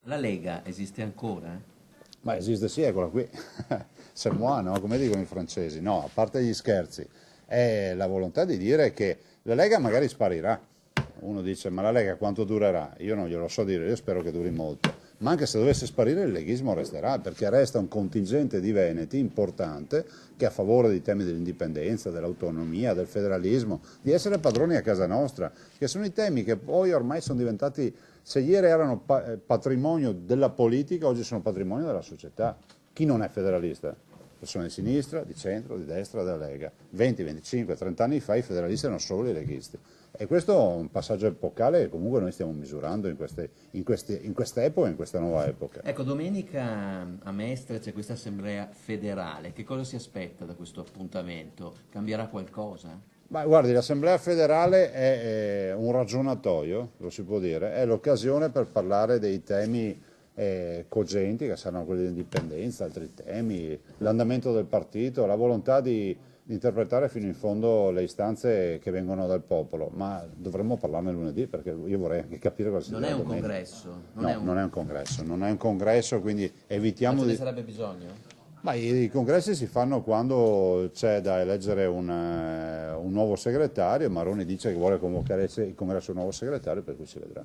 La Lega esiste ancora? Ma esiste sì, eccola qui. C'est moi, no? Come dicono i francesi. No, a parte gli scherzi, è la volontà di dire che la Lega magari sparirà. Uno dice, ma la Lega quanto durerà? Io non glielo so dire, io spero che duri molto. Ma anche se dovesse sparire il leghismo resterà, perché resta un contingente di veneti importante che è a favore dei temi dell'indipendenza, dell'autonomia, del federalismo, di essere padroni a casa nostra, che sono i temi che poi ormai sono diventati, se ieri erano patrimonio della politica, oggi sono patrimonio della società. Chi non è federalista? Persone di sinistra, di centro, di destra, della Lega. 20, 25, 30 anni fa i federalisti erano solo i leghisti. E questo è un passaggio epocale che comunque noi stiamo misurando in questa epoca, in questa nuova epoca. Ecco, domenica a Mestre c'è questa assemblea federale. Che cosa si aspetta da questo appuntamento? Cambierà qualcosa? Ma guardi, l'Assemblea federale è un ragionatoio, lo si può dire, è l'occasione per parlare dei temi cogenti, che saranno quelli dell'indipendenza, altri temi, l'andamento del partito, la volontà di interpretare fino in fondo le istanze che vengono dal popolo, ma dovremmo parlarne lunedì perché io vorrei anche capire cosa si Non dirà è un domenica. congresso, No, non è un congresso, non è un congresso, quindi ma evitiamo ce ne di... sarebbe bisogno? Ma i congressi si fanno quando c'è da eleggere un nuovo segretario. Maroni dice che vuole convocare il congresso un nuovo segretario, per cui si vedrà.